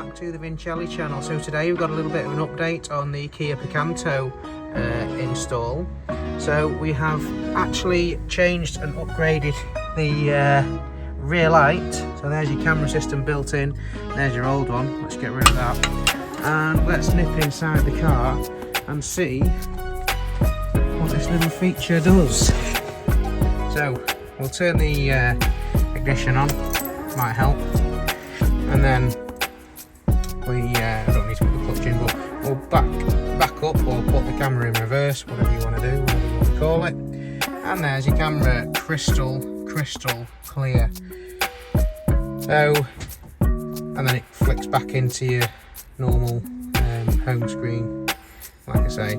back to the Vincelli channel. So today we've got a little bit of an update on the Kia Picanto install. So we have actually changed and upgraded the rear light. So there's your camera system built in, there's your old one. Let's get rid of that and let's nip inside the car and see what this little feature does. So we'll turn the ignition on, might help, and then we I don't need to put the clutch in, but we'll back up or put the camera in reverse, whatever you want to do, whatever you want to call it. And there's your camera, crystal clear. So, and then it flicks back into your normal home screen, like I say.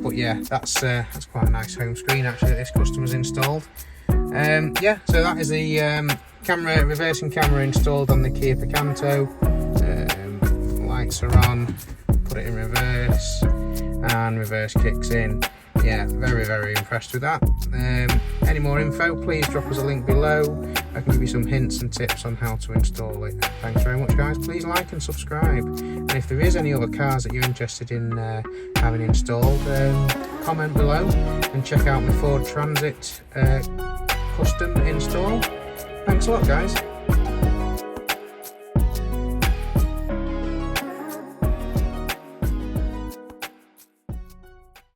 But yeah, that's quite a nice home screen actually that this customer's installed. Yeah, so that is the reversing camera installed on the Kia Picanto. Lights are on, put it in reverse, and reverse kicks in. Yeah, very impressed with that. Any more info, please drop us a link below. I can give you some hints and tips on how to install it. Thanks very much guys, please like and subscribe. And if there is any other cars that you're interested in having installed, comment below and check out my Ford Transit custom install. Thanks a lot guys.